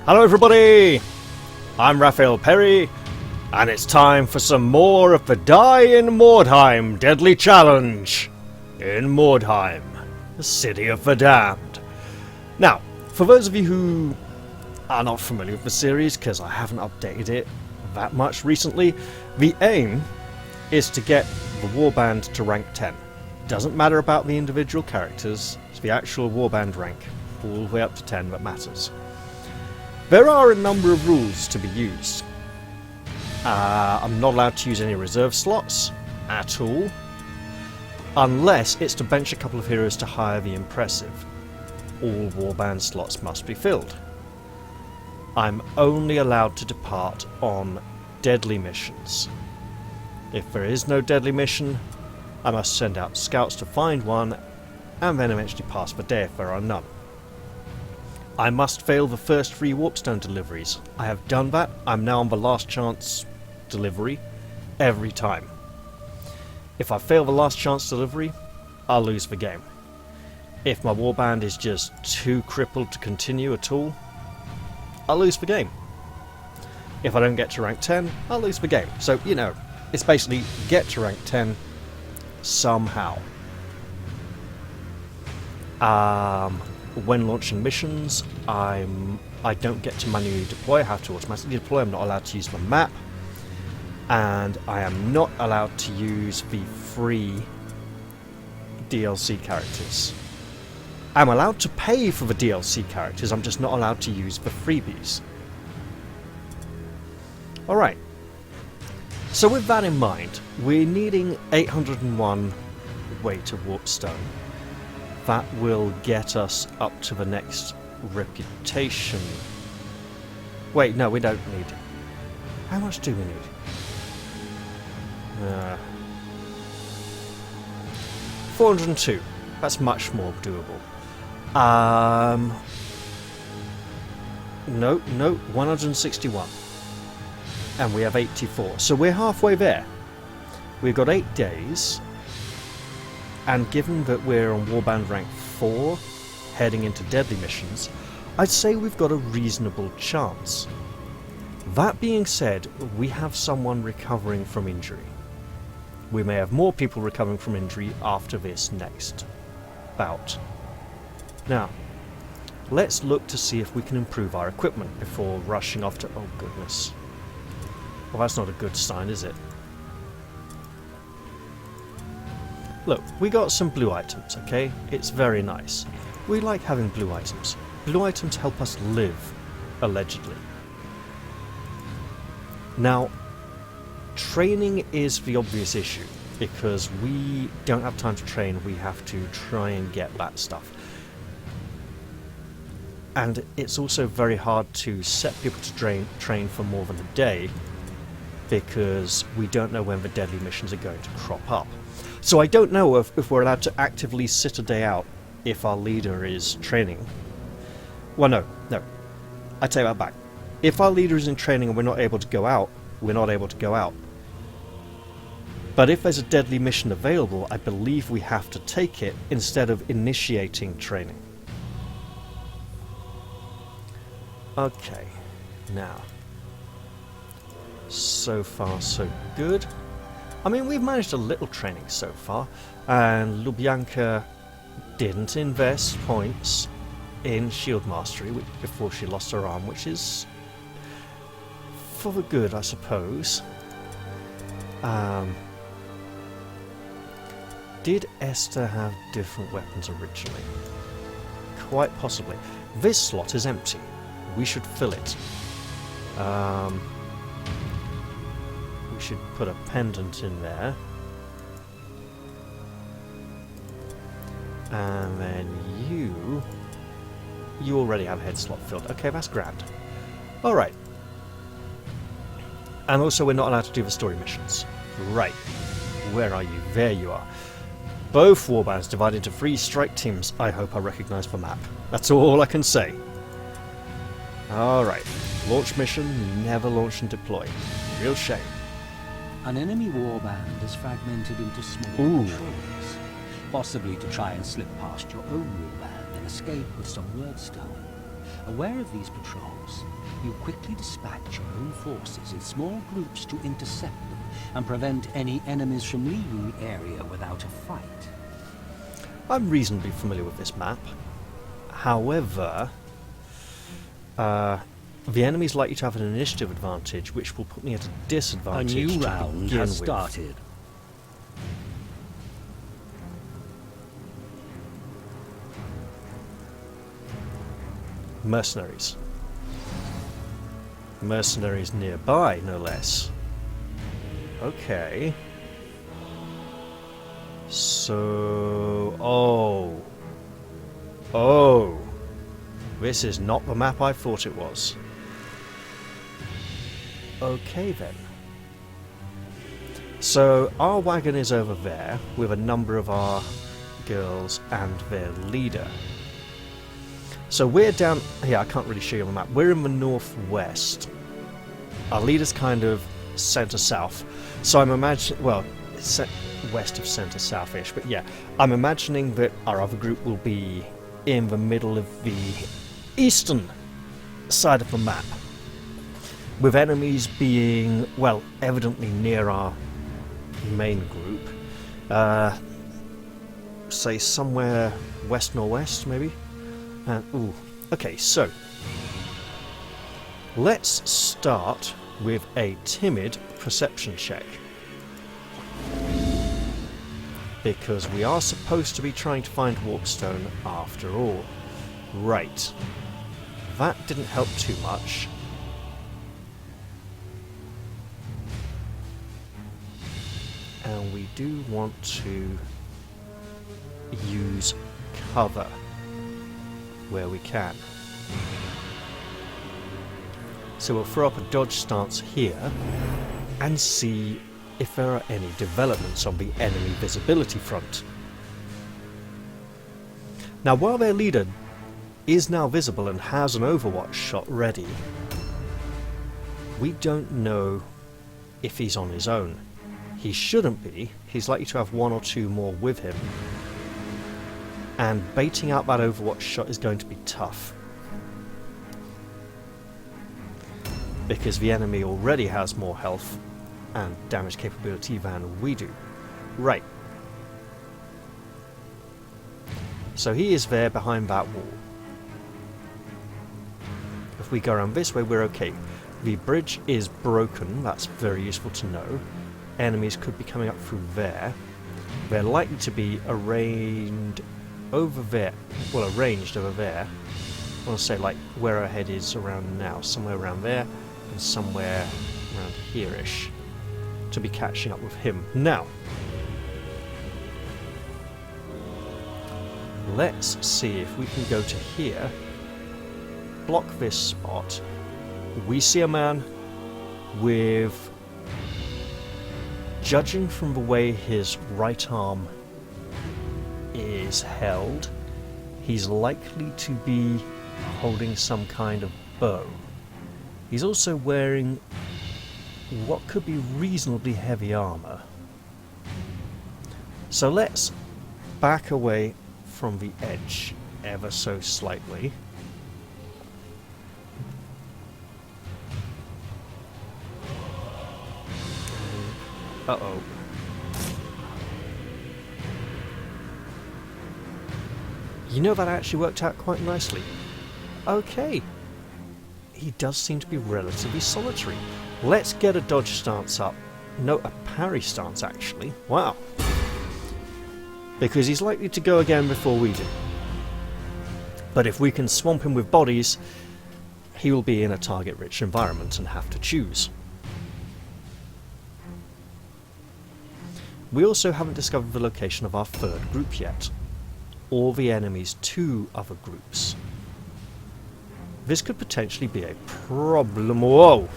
Hello everybody, I'm Raphael Perry, and it's time for some more of the Die in Mordheim Deadly Challenge in Mordheim, the City of the Damned. Now, for those of you who are not familiar with the series, because I haven't updated it that much recently, the aim is to get the warband to rank 10. Doesn't matter about the individual characters, it's the actual warband rank, all the way up to 10 that matters. There are a number of rules to be used. I'm not allowed to use any reserve slots at all, unless it's to bench a couple of heroes to hire the impressive. All warband slots must be filled. I'm only allowed to depart on deadly missions. If there is no deadly mission, I must send out scouts to find one, and then eventually pass the day if there are none. I must fail the first 3 warpstone deliveries. I have done that. I'm now on the last chance delivery every time. If I fail the last chance delivery, I'll lose the game. If my warband is just too crippled to continue at all, I'll lose the game. If I don't get to rank 10, I'll lose the game. So, you know, it's basically get to rank 10 somehow. When launching missions, I don't get to manually deploy. I have to automatically deploy. I'm not allowed to use the map, and I am not allowed to use the free DLC characters. I'm allowed to pay for the DLC characters, I'm just not allowed to use the freebies. Alright, so with that in mind, we're needing 801 weight of warpstone. That will get us up to the next reputation. Wait, no, we don't need. How much do we need? 402. That's much more doable. No, 161. And we have 84. So we're halfway there. We've got 8 days. And given that we're on warband rank 4, heading into deadly missions, I'd say we've got a reasonable chance. That being said, we have someone recovering from injury. We may have more people recovering from injury after this next bout. Now, let's look to see if we can improve our equipment before rushing off to... Oh goodness. Well, that's not a good sign, is it? Look, we got some blue items, okay? It's very nice. We like having blue items. Blue items help us live, allegedly. Now, training is the obvious issue, because we don't have time to train, we have to try and get that stuff. And it's also very hard to set people to train for more than a day, because we don't know when the deadly missions are going to crop up. So I don't know if we're allowed to actively sit a day out if our leader is training. Well, no. I take that back. If our leader is in training and we're not able to go out, we're not able to go out. But if there's a deadly mission available, I believe we have to take it instead of initiating training. Okay, now. So far, so good. I mean, we've managed a little training so far, and Lubyanka didn't invest points in shield mastery before she lost her arm, which is for the good, I suppose. Did Esther have different weapons originally? Quite possibly. This slot is empty. We should fill it. We should put a pendant in there. And then you already have a head slot filled. Okay, that's grand. Alright. And also we're not allowed to do the story missions. Right. Where are you? There you are. Both warbands divided into 3 strike teams. I hope I recognise the map. That's all I can say. Alright. Launch mission, never launch and deploy. Real shame. An enemy warband is fragmented into small patrols, possibly to try and slip past your own warband and escape with some wordstone. Aware of these patrols, you quickly dispatch your own forces in small groups to intercept them and prevent any enemies from leaving the area without a fight. I'm reasonably familiar with this map. However, the enemy's likely to have an initiative advantage, which will put me at a A disadvantage. new to round begin has with. started. Mercenaries. Mercenaries nearby, no less. Okay. So... Oh. This is not the map I thought it was. Okay then. So our wagon is over there with a number of our girls and their leader. So we're down here. I can't really show you on the map. We're in the northwest. Our leader's kind of center-south. So I'm imagining, well, it's west of center-south-ish, but yeah, I'm imagining that our other group will be in the middle of the eastern side of the map, with enemies being, well, evidently near our main group. Say somewhere west-northwest, maybe? Ooh. Okay, so let's start with a timid perception check. Because we are supposed to be trying to find Warpstone after all. Right. That didn't help too much. And we do want to use cover where we can. So we'll throw up a dodge stance here and see if there are any developments on the enemy visibility front. Now, while their leader is now visible and has an overwatch shot ready, we don't know if he's on his own. He shouldn't be. He's likely to have one or two more with him. And baiting out that overwatch shot is going to be tough. Because the enemy already has more health and damage capability than we do. Right. So he is there behind that wall. If we go around this way, we're okay. The bridge is broken. That's very useful to know. Enemies could be coming up through there. They're likely to be arranged over there. Well, arranged over there. I want to say like where our head is around now. Somewhere around there and somewhere around here-ish. To be catching up with him. Now, let's see if we can go to here. Block this spot. We see a man with, judging from the way his right arm is held, he's likely to be holding some kind of bow. He's also wearing what could be reasonably heavy armor. So let's back away from the edge ever so slightly. Uh-oh. You know, that actually worked out quite nicely. Okay. He does seem to be relatively solitary. Let's get a dodge stance up. No, a parry stance, actually. Wow. Because he's likely to go again before we do. But if we can swamp him with bodies, he will be in a target-rich environment and have to choose. We also haven't discovered the location of our third group yet, or the enemy's two other groups. This could potentially be a problem. Whoa!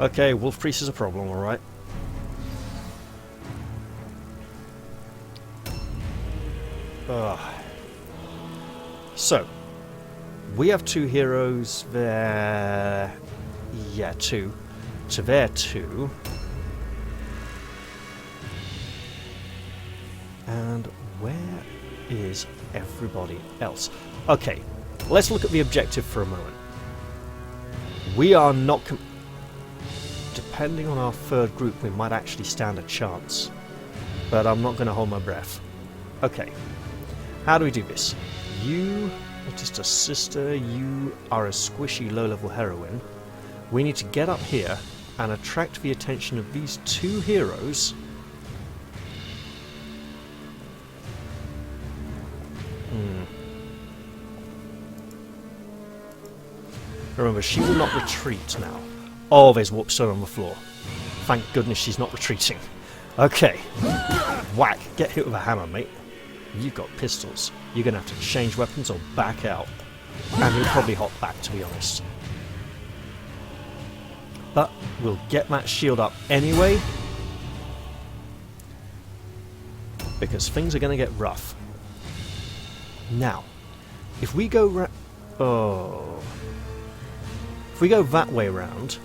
Okay, Wolf Priest is a problem, alright. So, we have two heroes there. Yeah, two. So there, two. And where is everybody else? Okay, let's look at the objective for a moment. We are not... Depending on our third group, we might actually stand a chance. But I'm not going to hold my breath. Okay. How do we do this? You are just a sister. You are a squishy low-level heroine. We need to get up here and attract the attention of these two heroes. Remember, she will not retreat now. Oh, there's Warpstone on the floor. Thank goodness she's not retreating. Okay. Whack. Get hit with a hammer, mate. You've got pistols. You're going to have to change weapons or back out. And you'll probably hop back, to be honest. But we'll get that shield up anyway. Because things are going to get rough. Now, if we go... If we go that way round,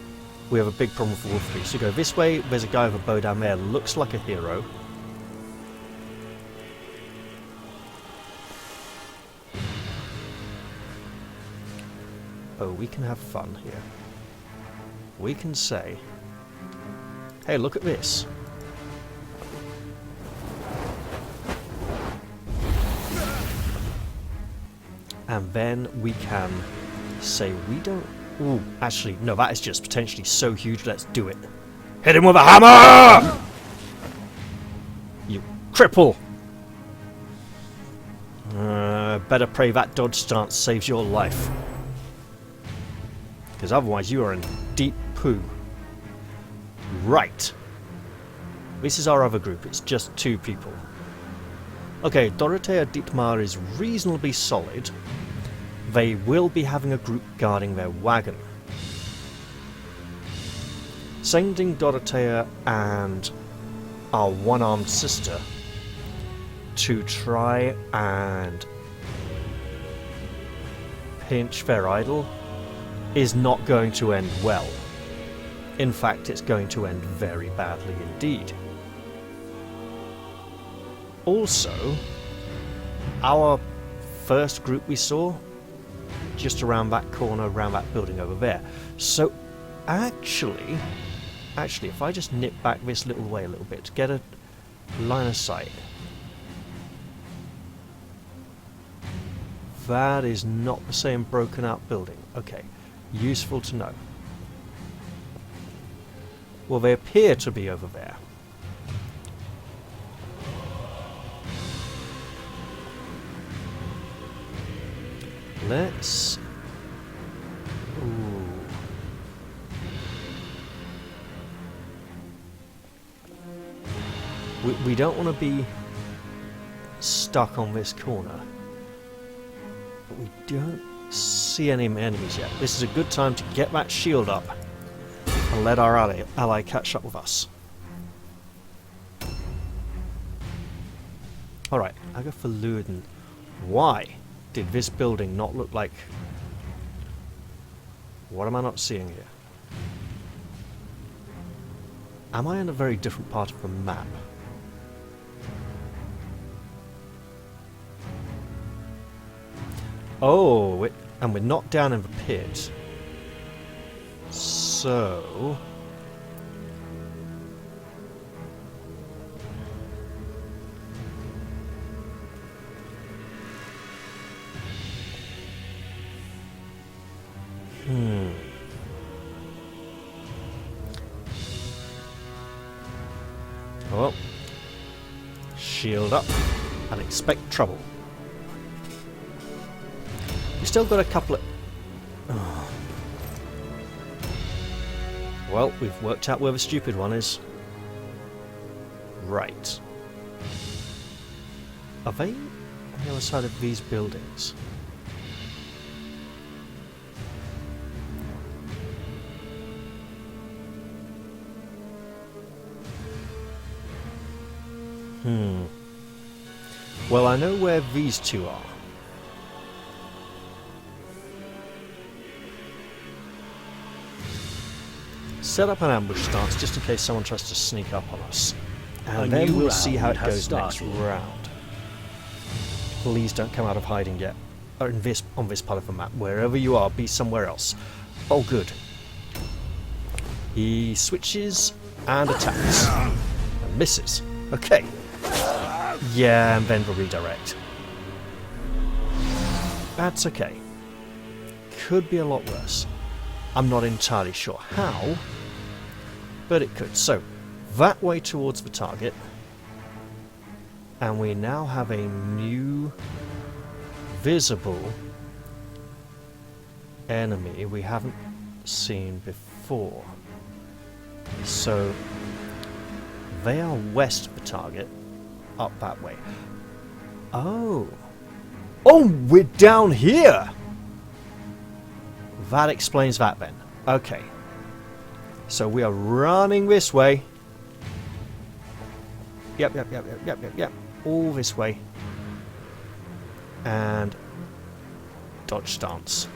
we have a big problem for all three. So go this way, there's a guy with a bow down there, looks like a hero. Oh, we can have fun here. We can say, hey, look at this. And then we can say we don't... Ooh, actually, no, that is just potentially so huge, let's do it. Hit him with a hammer! You cripple! Better pray that dodge stance saves your life. Because otherwise you are in deep poo. Right. This is our other group, it's just 2 people. Okay, Dorothea Dietmar is reasonably solid. They will be having a group guarding their wagon. Sending Dorothea and our one-armed sister to try and pinch their idol is not going to end well. In fact, it's going to end very badly indeed. Also, our first group we saw just around that corner, around that building over there. So, actually, if I just nip back this little way a little bit to get a line of sight. That is not the same broken out building. Okay, useful to know. Well, they appear to be over there. Let's... Ooh. We don't want to be stuck on this corner. But we don't see any enemies yet. This is a good time to get that shield up and let our ally catch up with us. Alright, Agatha Luden. Why did this building not look like... What am I not seeing here? Am I in a very different part of the map? Oh, and we're not down in the pit. So... Well, shield up and expect trouble. We've still got a couple of... Oh. Well, we've worked out where the stupid one is. Right. Are they on the other side of these buildings? Well, I know where these two are. Set up an ambush stance just in case someone tries to sneak up on us. And then we'll see how it goes next round. Please don't come out of hiding yet. on this part of the map. Wherever you are, be somewhere else. Oh, good. He switches and attacks. And misses. Okay. Yeah, and then the redirect. That's okay. Could be a lot worse. I'm not entirely sure how, but it could. So, that way towards the target. And we now have a new visible enemy we haven't seen before. So, they are west of the target, up that way. Oh! Oh, we're down here! That explains that then. Okay. So we are running this way. Yep. All this way. And dodge stance.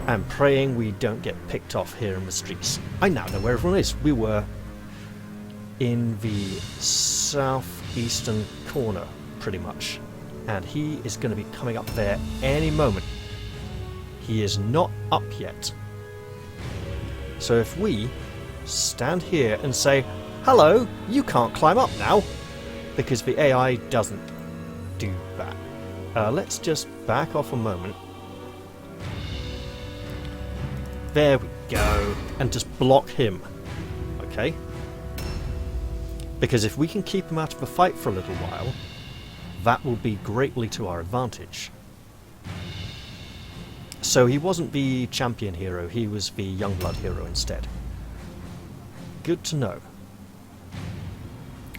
And praying we don't get picked off here in the streets. I now know where everyone is. We were in the southeastern corner, pretty much. And he is going to be coming up there any moment. He is not up yet. So if we stand here and say, hello, you can't climb up now, because the AI doesn't do that. Let's just back off a moment. There we go. And just block him. Okay? Because if we can keep him out of the fight for a little while, that will be greatly to our advantage. So he wasn't the champion hero, he was the Youngblood hero instead. Good to know.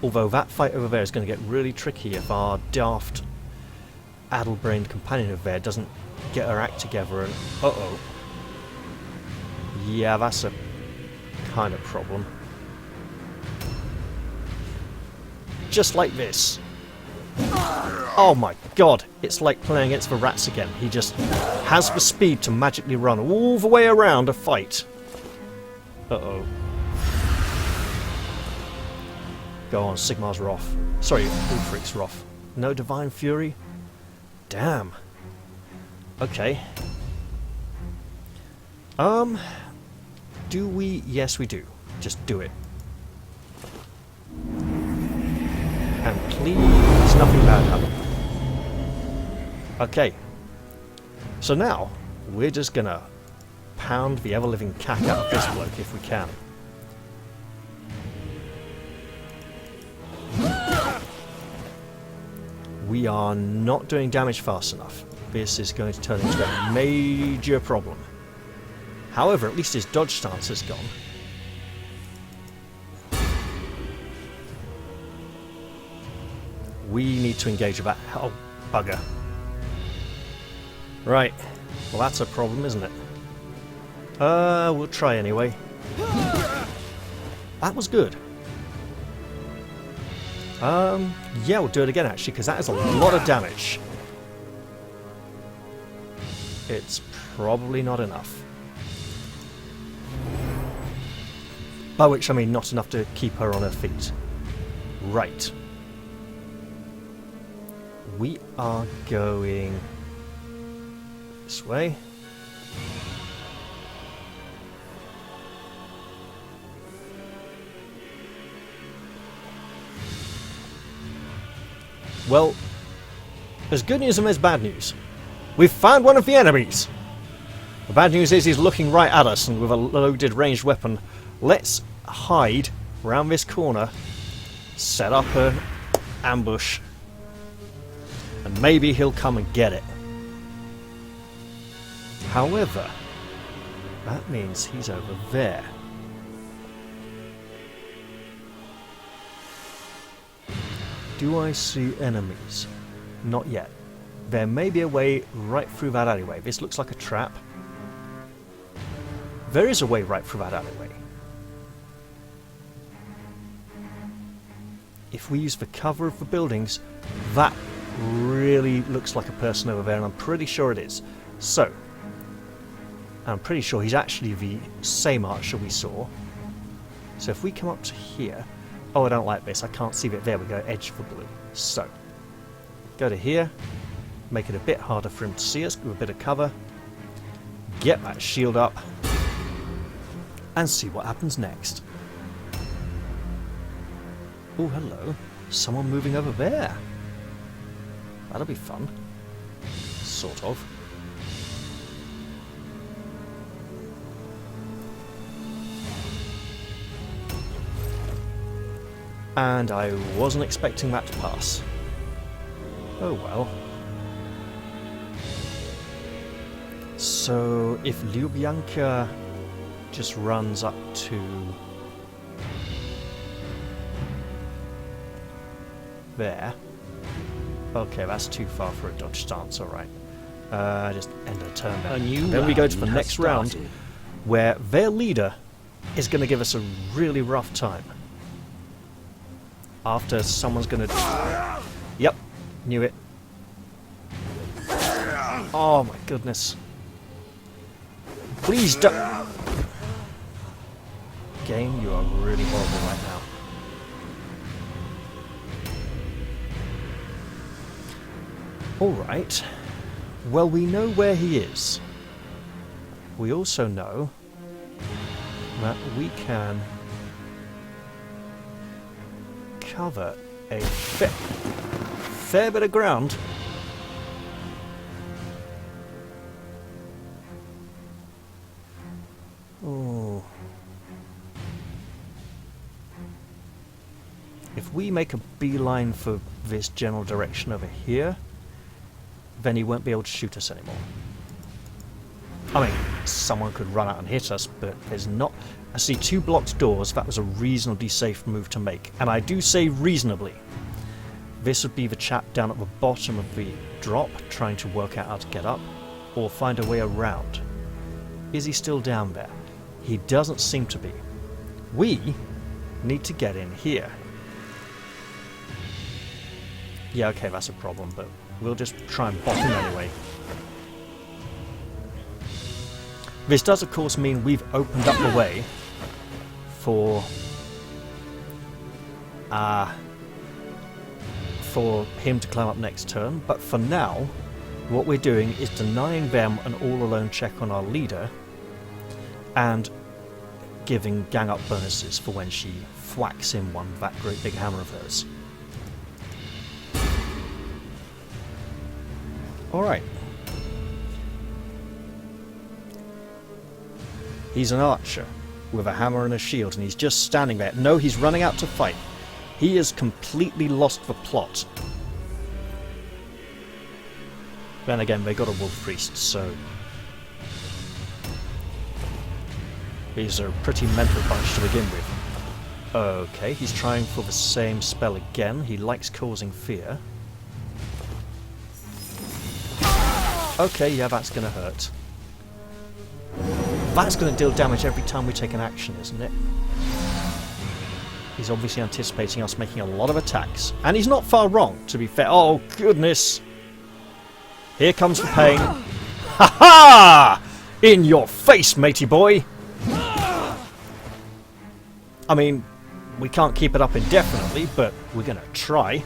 Although that fight over there is going to get really tricky if our daft, addle-brained companion over there doesn't get her act together and... uh-oh. Yeah, that's a kind of problem. Just like this. Oh my god, it's like playing against the rats again. He just has the speed to magically run all the way around a fight. Uh-oh. Go on, Sigmar's Wrath. Sorry, Ulfric's Wrath. No Divine Fury? Damn. Okay. Do we? Yes, we do. Just do it. And please, nothing bad happen. Okay. So now, we're just gonna pound the ever-living cack out of this bloke if we can. We are not doing damage fast enough. This is going to turn into a major problem. However, at least his dodge stance has gone. We need to engage with that. Oh, bugger. Right. Well, that's a problem, isn't it? We'll try anyway. That was good. Yeah, we'll do it again, actually, because that is a lot of damage. It's probably not enough. By which I mean not enough to keep her on her feet. Right. We are going this way. Well, there's good news and there's bad news. We've found one of the enemies! The bad news is he's looking right at us, and with a loaded ranged weapon. Let's hide around this corner, set up an ambush, and maybe he'll come and get it. However, that means he's over there. Do I see enemies? Not yet. There may be a way right through that alleyway. This looks like a trap. There is a way right through that alleyway. If we use the cover of the buildings, that really looks like a person over there, and I'm pretty sure it is. So, I'm pretty sure he's actually the same archer we saw. So if we come up to here... Oh, I don't like this. I can't see it. There we go. Edge for blue. So, go to here. make it a bit harder for him to see us, give a bit of cover, get that shield up, and see what happens next. Oh, hello. Someone moving over there. That'll be fun. Sort of. And I wasn't expecting that to pass. Oh well. So if Lubyanka just runs up to there. Okay, that's too far for a dodge stance, alright. Just end of turn there. Then we go to the next round, where their leader is going to give us a really rough time. After someone's going to... Yep, knew it. Oh my goodness. Please don't... Game, you are really horrible right now. Alright. Well, we know where he is. We also know that we can cover a fair bit of ground. Oh. If we make a beeline for this general direction over here, then he won't be able to shoot us anymore. I mean, someone could run out and hit us, but there's not... I see 2 blocked doors. That was a reasonably safe move to make. And I do say reasonably. This would be the chap down at the bottom of the drop, trying to work out how to get up, or find a way around. Is he still down there? He doesn't seem to be. We need to get in here. Yeah, okay, that's a problem, but we'll just try and bottom anyway. This does, of course, mean we've opened up the way for him to climb up next turn, but for now, what we're doing is denying them an all-alone check on our leader and giving gang-up bonuses for when she thwacks him one with that great big hammer of hers. Alright. He's an archer with a hammer and a shield, and he's just standing there. No, he's running out to fight. He has completely lost the plot. Then again, they got a wolf priest, so... These are a pretty mental bunch to begin with. Okay, he's trying for the same spell again. He likes causing fear. Okay, yeah, that's gonna hurt. That's gonna deal damage every time we take an action, isn't it? He's obviously anticipating us making a lot of attacks. And he's not far wrong, to be fair. Oh, goodness! Here comes the pain. Ha ha! In your face, matey boy! I mean, we can't keep it up indefinitely, but we're gonna try.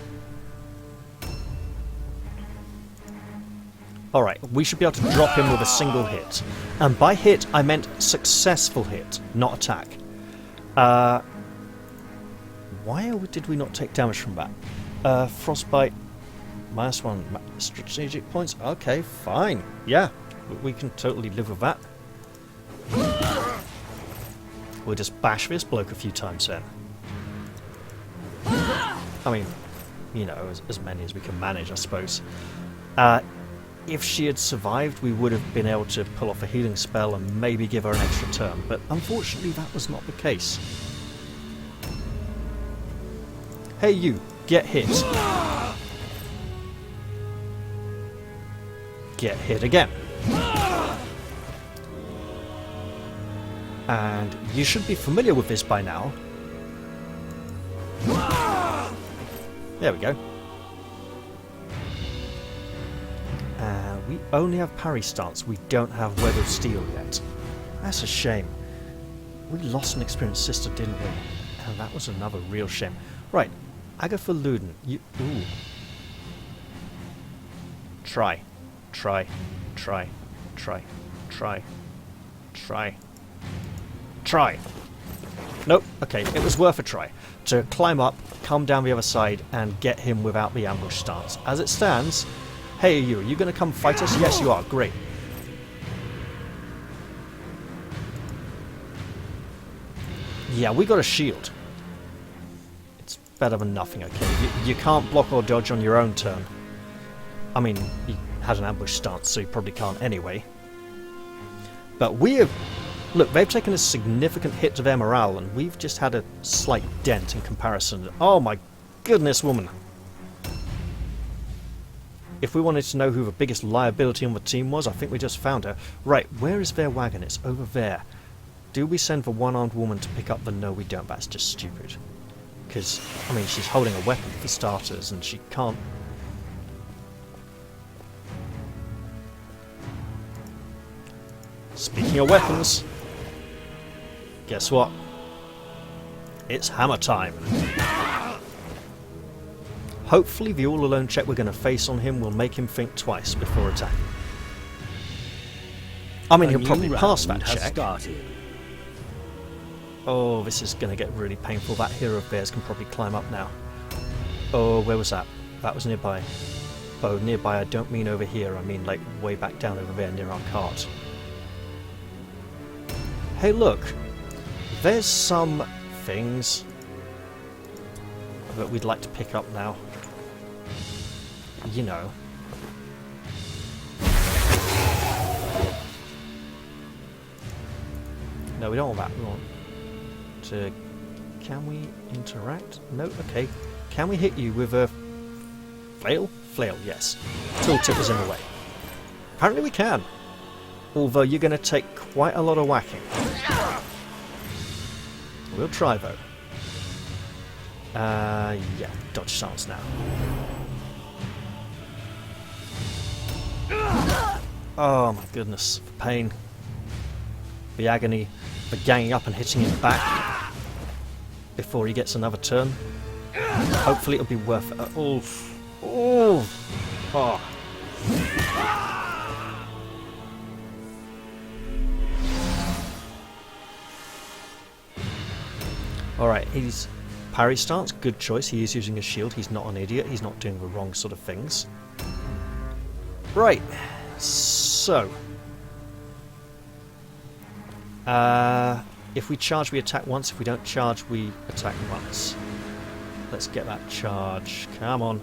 Alright, we should be able to drop him with a single hit. And by hit, I meant successful hit, not attack. Why did we not take damage from that? Frostbite, -1 strategic points. Okay, fine. Yeah, we can totally live with that. We'll just bash this bloke a few times then. I mean, you know, as many as we can manage, I suppose. If she had survived, we would have been able to pull off a healing spell and maybe give her an extra turn, but unfortunately that was not the case. Hey you, get hit. Get hit again. And you should be familiar with this by now. There we go. We only have parry stance, we don't have Web of Steel yet. That's a shame. We lost an experienced sister, didn't we? And that was another real shame. Right, Agatha Luden, you... Ooh. Try. Try. Try. Try. Try. Try. Try. Nope. Okay, it was worth a try. To climb up, come down the other side, and get him without the ambush stance. As it stands... Hey, are you going to come fight us? Yes, you are. Great. Yeah, we got a shield. It's better than nothing, okay? You can't block or dodge on your own turn. I mean, he has an ambush stance, so you probably can't anyway. But we have... Look, they've taken a significant hit to their morale, and we've just had a slight dent in comparison. Oh my goodness, woman. If we wanted to know who the biggest liability on the team was, I think we just found her. Right, where is their wagon? It's over there. Do we send the one-armed woman to pick up the... No, we don't. That's just stupid. Because, I mean, she's holding a weapon for starters, and she can't... Speaking of weapons... Guess what? It's hammer time. Hopefully the all-alone check we're going to face on him will make him think twice before attacking. I mean, he'll probably pass that check. Oh, this is going to get really painful. That hero of theirs can probably climb up now. Oh, where was that? That was nearby. Oh, nearby, I don't mean over here. I mean, like, way back down over there near our cart. Hey, look. There's some things that we'd like to pick up now. You know. No, we don't want that. We want to... Can we interact? No? Okay. Can we hit you with a... Flail? Flail, yes. Tooltip is in the way. Apparently we can. Although you're going to take quite a lot of whacking. We'll try though. Yeah, dodge stance now. Oh my goodness, the pain. The agony, the ganging up and hitting him back before he gets another turn. Hopefully it'll be worth it. Oh. Alright, he's parry stance, good choice. He is using a shield, he's not an idiot, he's not doing the wrong sort of things. Right, so... if we charge, we attack once. If we don't charge, we attack once. Let's get that charge. Come on.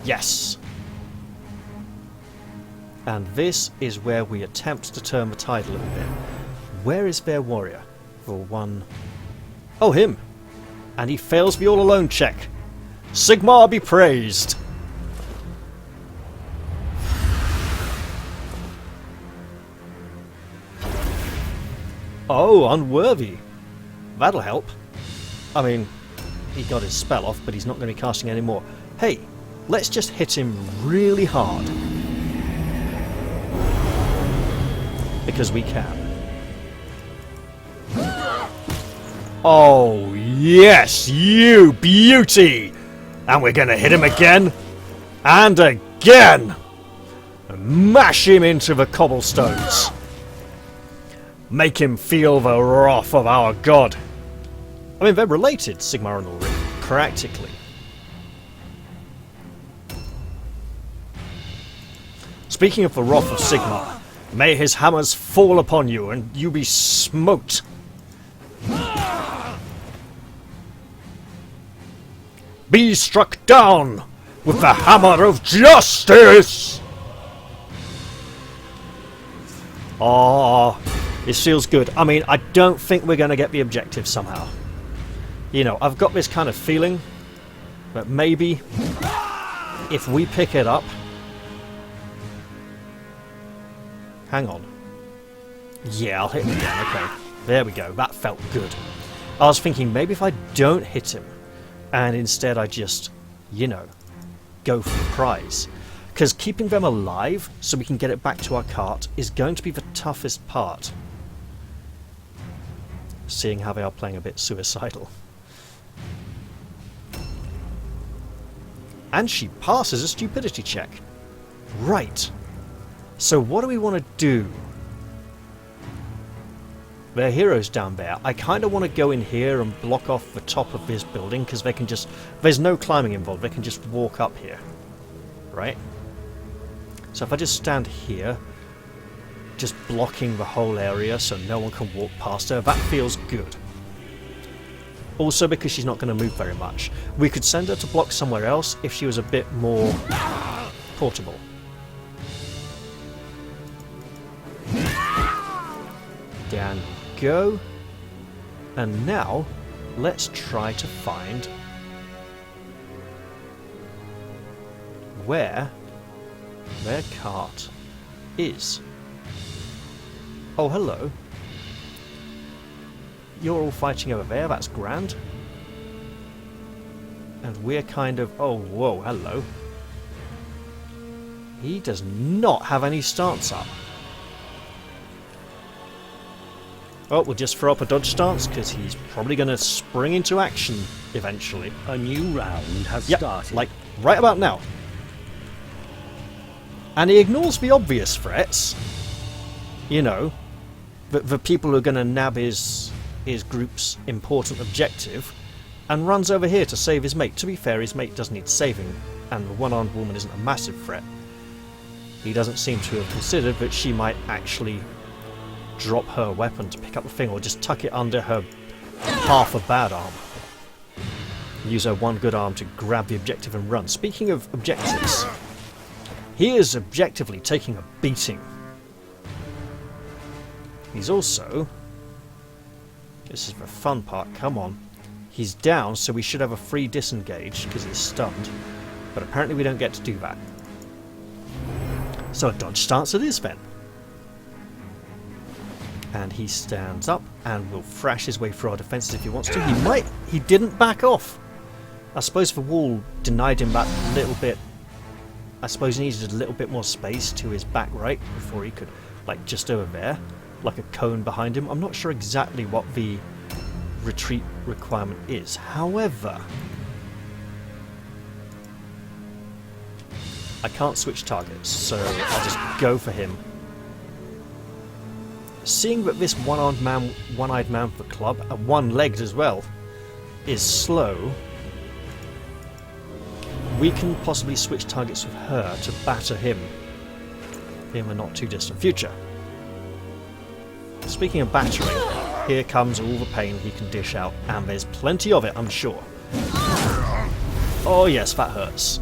Yes! And this is where we attempt to turn the tide a little bit. Where is their warrior? For one... Oh, him! And he fails the all-alone check. Sigmar be praised! Oh, unworthy. That'll help. I mean, he got his spell off, but he's not going to be casting any more. Hey, let's just hit him really hard. Because we can. Oh, yes, you beauty! And we're going to hit him again. And again! And mash him into the cobblestones. Make him feel the wrath of our god. I mean, they're related, Sigmar and Ulrich, practically. Speaking of the wrath of Sigmar, may his hammers fall upon you and you be smote. Be struck down with the hammer of justice! Oh, this feels good. I mean, I don't think we're going to get the objective somehow. You know, I've got this kind of feeling that maybe if we pick it up... Hang on. Yeah, I'll hit him again. Okay, there we go. That felt good. I was thinking maybe if I don't hit him and instead I just, you know, go for the prize. Because keeping them alive so we can get it back to our cart is going to be the toughest part. Seeing how they are playing a bit suicidal. And she passes a stupidity check. Right. So what do we want to do? There are heroes down there. I kind of want to go in here and block off the top of this building because they can just... There's no climbing involved. They can just walk up here. Right? So if I just stand here, just blocking the whole area so no one can walk past her, that feels good. Also because she's not going to move very much. We could send her to block somewhere else if she was a bit more portable. Down you go. And now, let's try to find where their cart is. Oh, hello. You're all fighting over there, that's grand. And we're kind of... Oh, whoa, hello. He does not have any stance up. Oh, we'll just throw up a dodge stance, because he's probably going to spring into action eventually. A new round has started. Like, right about now. And he ignores the obvious threats. You know, the people who are going to nab his group's important objective, and runs over here to save his mate. To be fair, his mate does need saving, and the one-armed woman isn't a massive threat. He doesn't seem to have considered that she might actually drop her weapon to pick up the thing, or just tuck it under her half a bad arm. Use her one good arm to grab the objective and run. Speaking of objectives, he is objectively taking a beating. He's also... This is the fun part, come on. He's down, so we should have a free disengage, because he's stunned. But apparently we don't get to do that. So a dodge stance it is then. And he stands up and will thrash his way through our defences if he wants to. He didn't back off. I suppose the wall denied him that little bit. I suppose he needed a little bit more space to his back right before he could, like, just over there, like a cone behind him. I'm not sure exactly what the retreat requirement is. However, I can't switch targets, so I'll just go for him. Seeing that this one-armed man, one-eyed man for club, and one-legged as well, is slow, we can possibly switch targets with her to batter him in the not-too-distant future. Speaking of battering, here comes all the pain he can dish out, and there's plenty of it, I'm sure. Oh yes, that hurts.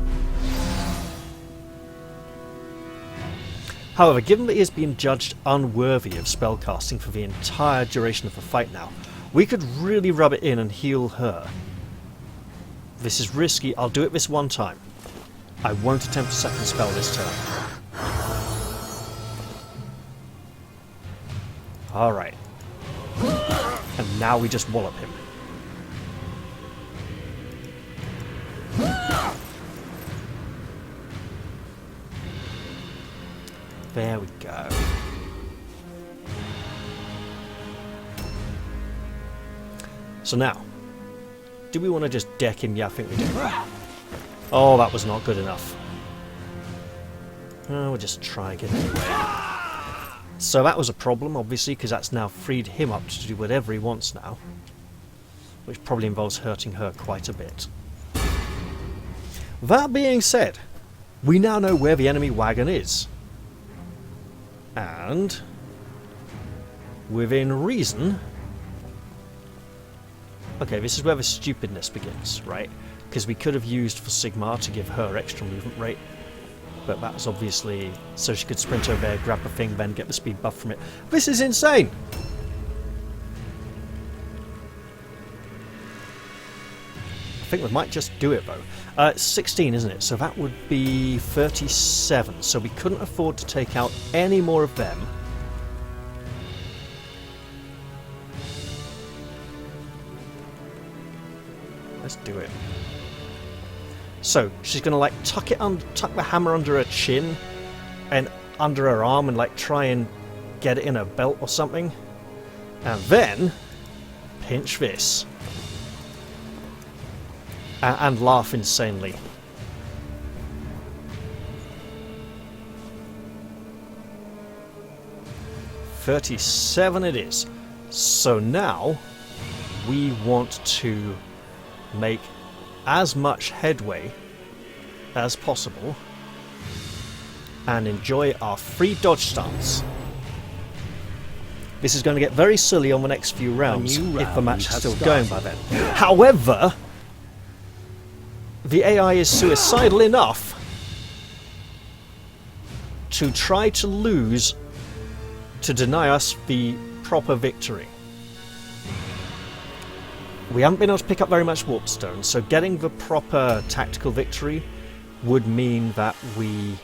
However, given that he is being judged unworthy of spellcasting for the entire duration of the fight now, we could really rub it in and heal her. This is risky, I'll do it this one time. I won't attempt a second spell this turn. Alright. And now we just wallop him. There we go. So now, do we want to just deck him? Yeah, I think we do. Oh, that was not good enough. We'll just try again anyway. So that was a problem, obviously, because that's now freed him up to do whatever he wants now. Which probably involves hurting her quite a bit. That being said, we now know where the enemy wagon is. And, within reason... Okay, this is where the stupidness begins, right? Because we could have used for Sigmar to give her extra movement rate. But that was obviously so she could sprint over there, grab the thing, then get the speed buff from it. This is insane! I think we might just do it, though. It's 16, isn't it? So that would be 37. So we couldn't afford to take out any more of them. Let's do it. So she's gonna like tuck the hammer under her chin and under her arm and like try and get it in her belt or something, and then pinch this and laugh insanely. 37 it is. So now we want to make as much headway as possible and enjoy our free dodge stance. This is going to get very silly on the next few rounds if the match is still going by then. However, the AI is suicidal enough to try to lose to deny us the proper victory. We haven't been able to pick up very much warpstone, so getting the proper tactical victory would mean that we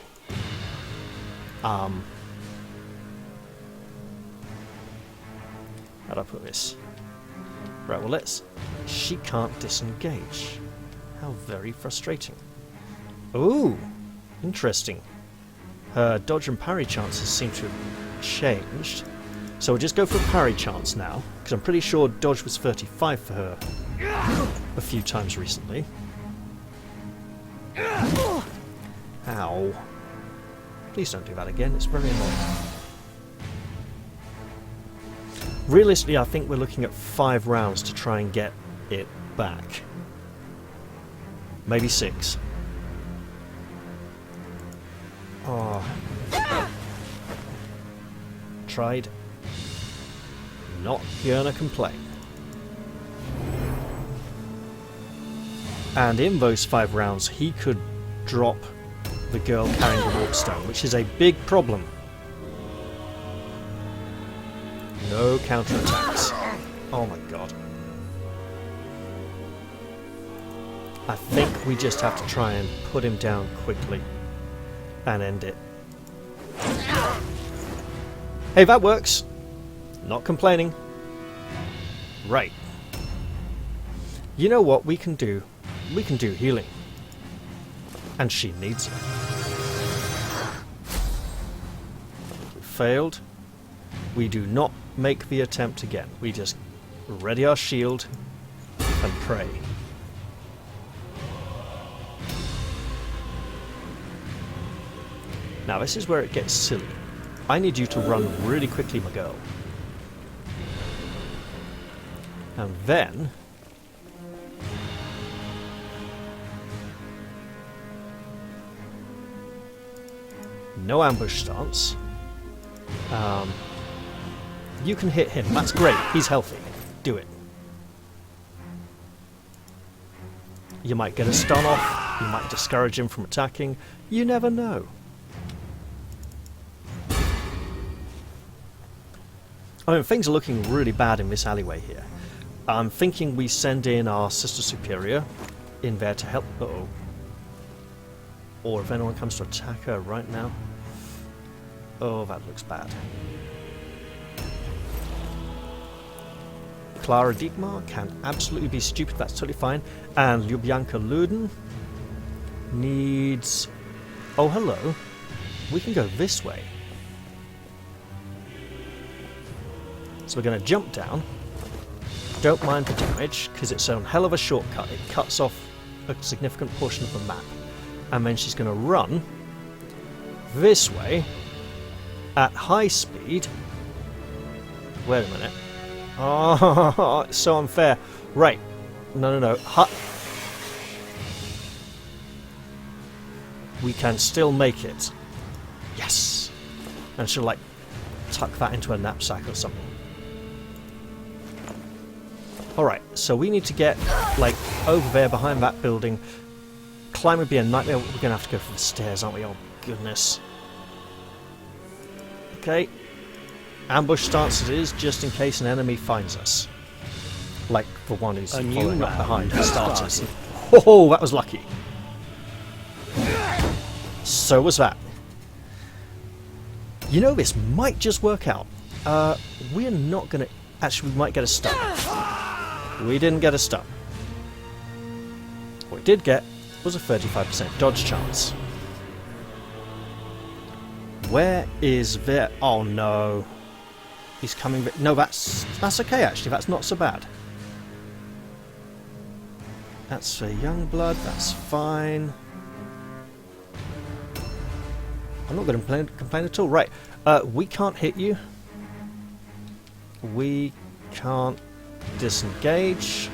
how do I put this? Right, well she can't disengage. How very frustrating. Ooh, interesting. Her dodge and parry chances seem to have changed. So we'll just go for a parry chance now, because I'm pretty sure dodge was 35 for her a few times recently. Ow. Please don't do that again, it's very annoying. Realistically, I think we're looking at 5 rounds to try and get it back. Maybe 6. Oh. Tried. Not gonna complain. And in those 5 rounds, he could drop the girl carrying the warpstone, which is a big problem. No counterattacks. Oh my god. I think we just have to try and put him down quickly and end it. Hey, that works. Not complaining. Right. You know what we can do? We can do healing. And she needs it. We failed. We do not make the attempt again. We just ready our shield and pray. Now this is where it gets silly. I need you to run really quickly, my girl. And then no ambush stance. You can hit him. That's great. He's healthy. Do it. You might get a stun off. You might discourage him from attacking. You never know. I mean, things are looking really bad in this alleyway here. I'm thinking we send in our Sister Superior in there to help. Uh-oh. Or if anyone comes to attack her right now. Oh, that looks bad. Clara Dietmar can absolutely be stupid, that's totally fine. And Lubyanka Luden needs... Oh, hello. We can go this way. So we're going to jump down. Don't mind the damage, because it's a hell of a shortcut. It cuts off a significant portion of the map. And then she's going to run this way at high speed. Wait a minute. Oh, it's so unfair. Right. No. We can still make it. Yes. And she'll, like, tuck that into a knapsack or something. Alright, so we need to get, like, over there behind that building. Climb would be a nightmare. We're going to have to go for the stairs, aren't we? Oh, goodness. Okay. Ambush stance it is, just in case an enemy finds us. Like the one who's following up behind for starters. Oh, that was lucky. So was that. You know, this might just work out. We're not going to... Actually, we might get a stun. We didn't get a stun. What we did get was a 35% dodge chance. Where is there? Oh no. He's coming... No, that's okay actually, that's not so bad. That's for young blood, that's fine. I'm not going to complain at all. Right, we can't hit you. We can't disengage.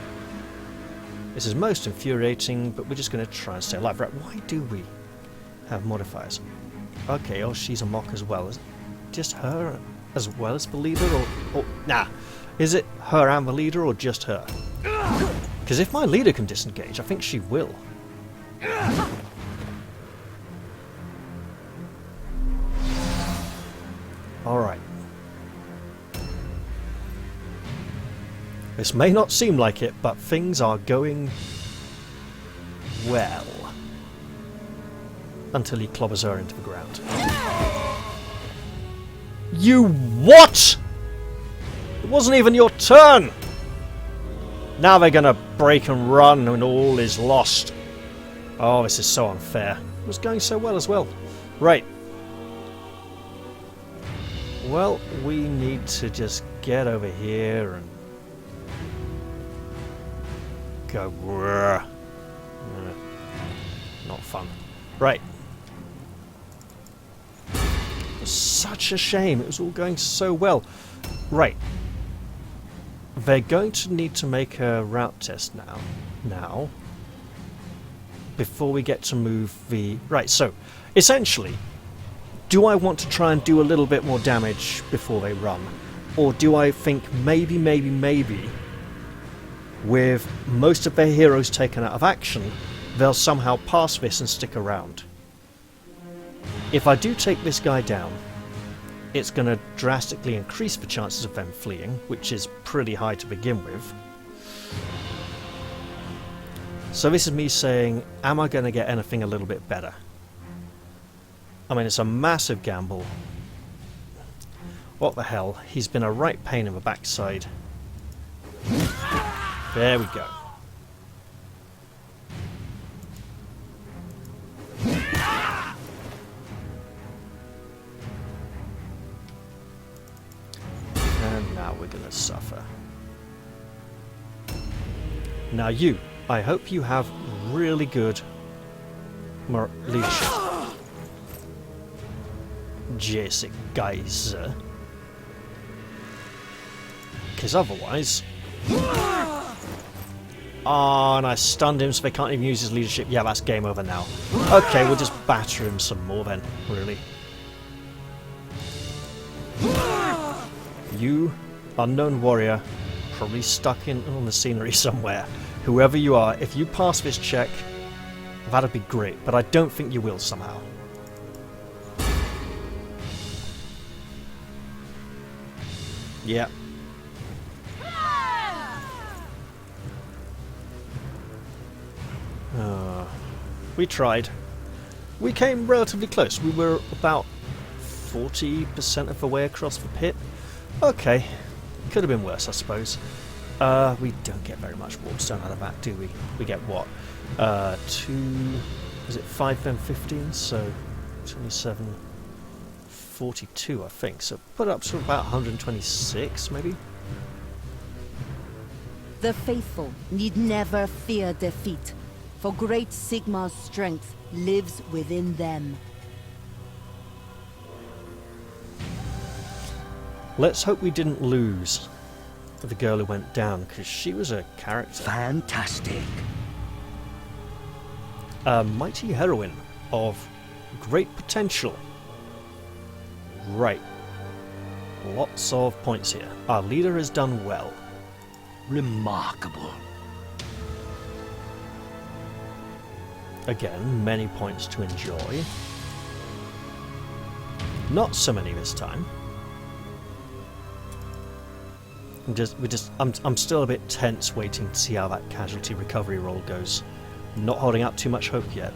This is most infuriating, but we're just going to try and stay alive. Right, why do we have modifiers? Okay, oh, she's a mock as well. Is it just her as well as the leader? Or nah. Is it her and the leader, or just her? Because if my leader can disengage, I think she will. Alright. This may not seem like it, but things are going well. Until he clobbers her into the ground. You what? It wasn't even your turn! Now they're gonna break and run and all is lost. Oh, this is so unfair. It was going so well as well. Right. Well, we need to just get over here and go. Not fun. Right. It was such a shame. It was all going so well. Right. They're going to need to make a route test now. Before we get to move the... Right, so, essentially, do I want to try and do a little bit more damage before they run? Or do I think maybe, with most of their heroes taken out of action, they'll somehow pass this and stick around? If I do take this guy down, it's going to drastically increase the chances of them fleeing, which is pretty high to begin with. So this is me saying, am I going to get anything a little bit better? I mean, it's a massive gamble. What the hell? He's been a right pain in the backside. There we go. And now we're going to suffer. Now you, I hope you have really good leadership. Jessic Geyser. Because otherwise... Oh, and I stunned him so they can't even use his leadership. Yeah, that's game over now. Okay, we'll just batter him some more then, really. You, unknown warrior, probably stuck on the scenery somewhere. Whoever you are, if you pass this check, that'd be great, but I don't think you will somehow. Yeah. We tried. We came relatively close. We were about 40% of the way across the pit. Okay. Could have been worse, I suppose. We don't get very much warpstone out of that, do we? We get what? 5 then 15? So 27, 42, I think. So put up to about 126, maybe? The faithful need never fear defeat, for great Sigmar's strength lives within them. Let's hope we didn't lose the girl who went down, because she was a character. Fantastic. A mighty heroine of great potential. Right. Lots of points here. Our leader has done well. Remarkable. Again, many points to enjoy. Not so many this time. I'm still a bit tense waiting to see how that casualty recovery roll goes. Not holding out too much hope yet.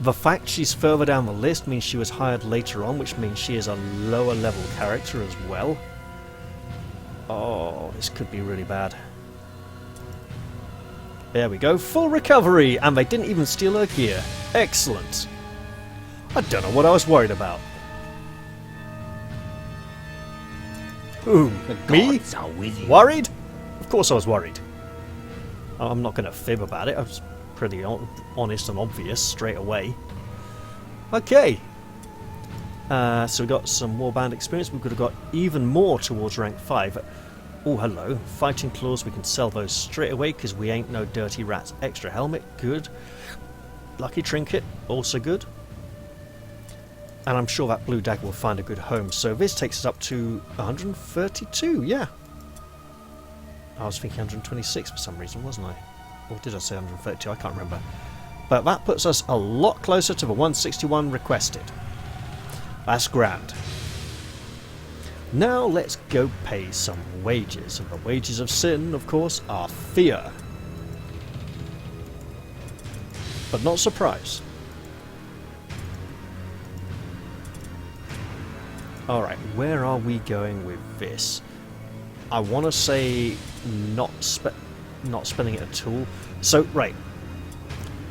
The fact she's further down the list means she was hired later on, which means she is a lower level character as well. Oh, this could be really bad. There we go, full recovery, and they didn't even steal her gear. Excellent. I don't know what I was worried about. Who? Me? Worried? Of course I was worried. I'm not going to fib about it. I was pretty honest and obvious straight away. Okay. So we got some warband experience. We could have got even more towards rank 5. Oh, hello. Fighting claws, we can sell those straight away because we ain't no dirty rats. Extra helmet, good. Lucky trinket, also good. And I'm sure that blue dagger will find a good home. So this takes us up to 132, yeah. I was thinking 126 for some reason, wasn't I? Or did I say 132? I can't remember. But that puts us a lot closer to the 161 requested. That's grand. Now let's go pay some wages. And the wages of sin, of course, are fear. But not surprise. Alright, where are we going with this? I want to say not spending it at all. So, right.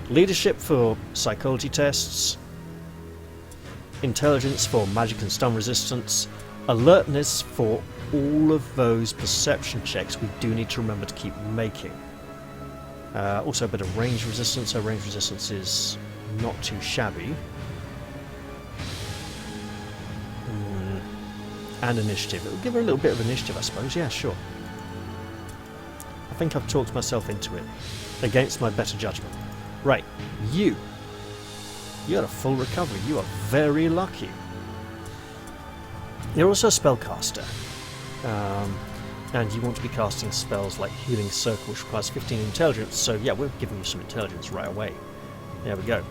Leadership for psychology tests. Intelligence for magic and stun resistance. Alertness for all of those perception checks we do need to remember to keep making. Also a bit of range resistance, so range resistance is not too shabby. And initiative. It'll give her a little bit of initiative, I suppose. Yeah, sure. I think I've talked myself into it. Against my better judgment. Right, you. You had a full recovery. You are very lucky. You're also a spellcaster. And you want to be casting spells like Healing Circle, which requires 15 intelligence. So yeah, we're giving you some intelligence right away. There we go.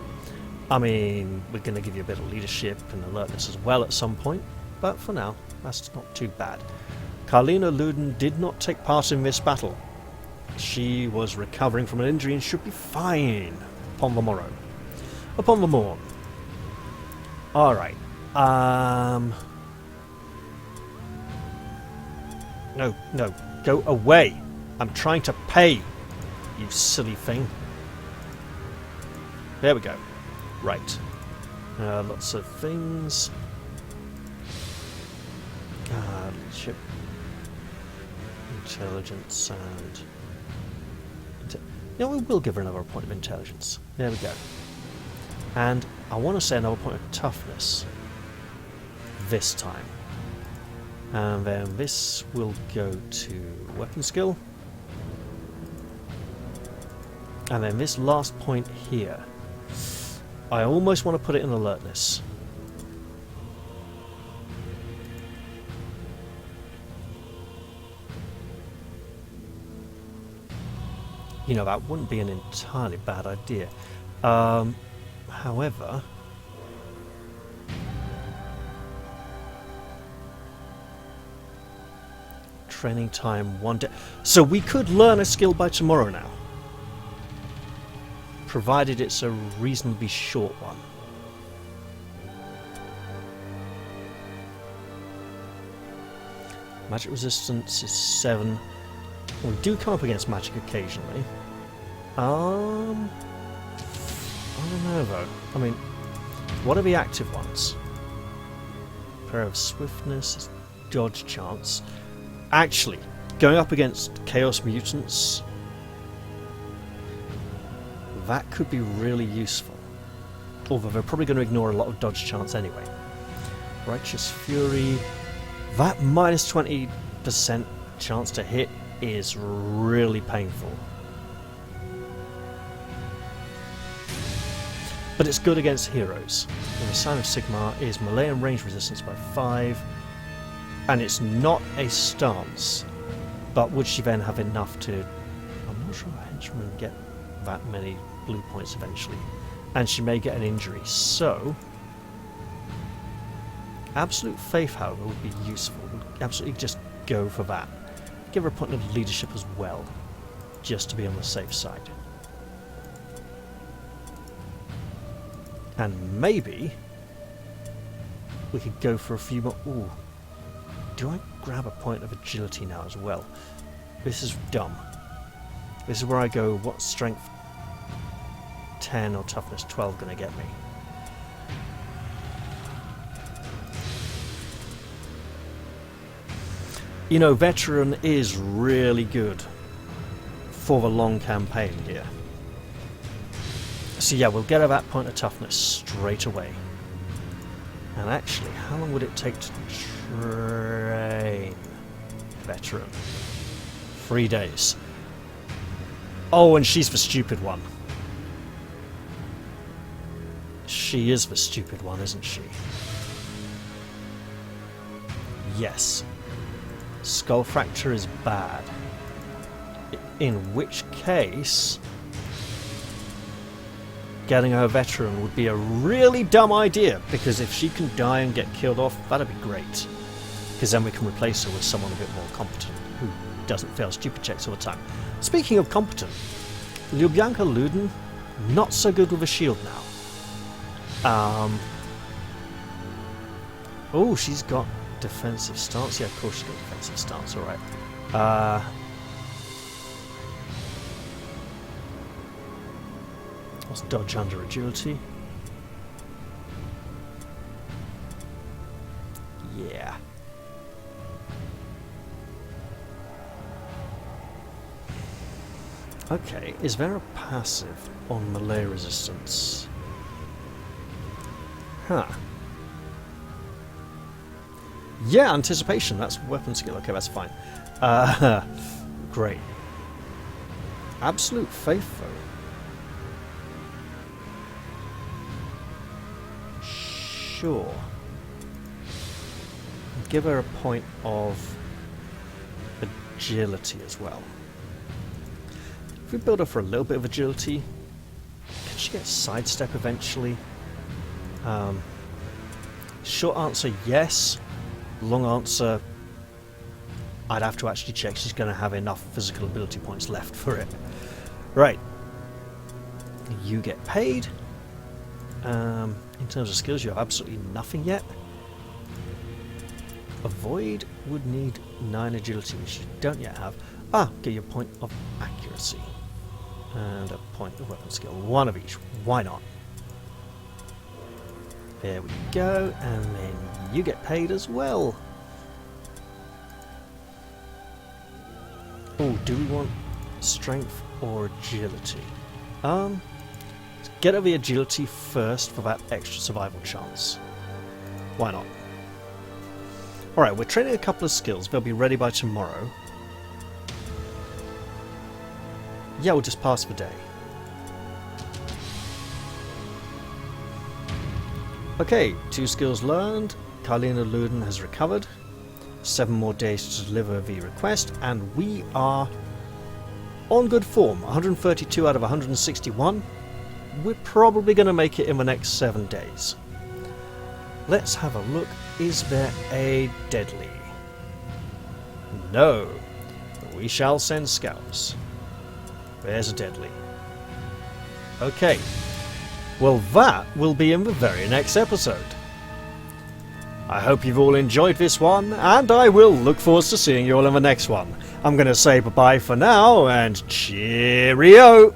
I mean, we're going to give you a bit of leadership and alertness as well at some point. But for now, that's not too bad. Carlina Luden did not take part in this battle. She was recovering from an injury and should be fine upon the morrow. Upon the morn. Alright. No, go away. I'm trying to pay, you silly thing. There we go. Right. Lots of things. Leadership. Intelligence and... we will give her another point of intelligence. There we go. And I want to say another point of toughness. This time. And then this will go to weapon skill. And then this last point here. I almost want to put it in alertness. You know, that wouldn't be an entirely bad idea. However... Training time 1 day. So we could learn a skill by tomorrow now. Provided it's a reasonably short one. Magic resistance is 7. We do come up against magic occasionally. I don't know though. I mean, what are the active ones? Pair of swiftness, dodge chance. Actually, going up against chaos mutants, that could be really useful. Although they're probably going to ignore a lot of dodge chance anyway. Righteous Fury. That minus 20% chance to hit is really painful. But it's good against heroes. And the Sign of Sigmar is melee and range resistance by 5. And it's not a stance. But would she then have enough to... I'm not sure a henchman get that many blue points eventually. And she may get an injury. So... Absolute Faith, however, would be useful. Would absolutely just go for that. Give her a point of leadership as well. Just to be on the safe side. And maybe... we could go for a few more... Ooh. Do I grab a point of agility now as well? This is dumb. This is where I go, what strength 10 or toughness 12 gonna get me? You know, veteran is really good for the long campaign here. So yeah, we'll get her that point of toughness straight away. And actually, how long would it take to train veteran? 3 days. Oh, and she's the stupid one. She is the stupid one, isn't she? Yes. Skull fracture is bad. In which case, getting her veteran would be a really dumb idea, because if she can die and get killed off, that'd be great. Because then we can replace her with someone a bit more competent, who doesn't fail stupid checks all the time. Speaking of competent, Lubyanka Luden, not so good with a shield now. Oh, she's got defensive stance. Yeah, of course she's got defensive stance, alright. Let's dodge under agility. Yeah. Okay, is there a passive on melee resistance? Huh. Yeah, anticipation, that's weapon skill. Okay, that's fine. Great. Absolute Faithful. Sure. Give her a point of agility as well. If we build her for a little bit of agility, can she get sidestep eventually? Short answer, yes. Long answer, I'd have to actually check she's going to have enough physical ability points left for it. Right. You get paid. In terms of skills, you have absolutely nothing yet. Avoid would need 9 agility, which you don't yet have. Get your point of accuracy. And a point of weapon skill. 1 of each. Why not? There we go. And then you get paid as well. Oh, do we want strength or agility? Let's get over the agility first for that extra survival chance. Why not? Alright, we're training a couple of skills. They'll be ready by tomorrow. Yeah, we'll just pass the day. Okay, 2 skills learned. Karlina Luden has recovered. 7 more days to deliver the request, and we are on good form. 132 out of 161. We're probably going to make it in the next 7 days. Let's have a look. Is there a deadly? No. We shall send scouts. There's a deadly. Okay. Well, that will be in the very next episode. I hope you've all enjoyed this one, and I will look forward to seeing you all in the next one. I'm going to say bye-bye for now, and cheerio!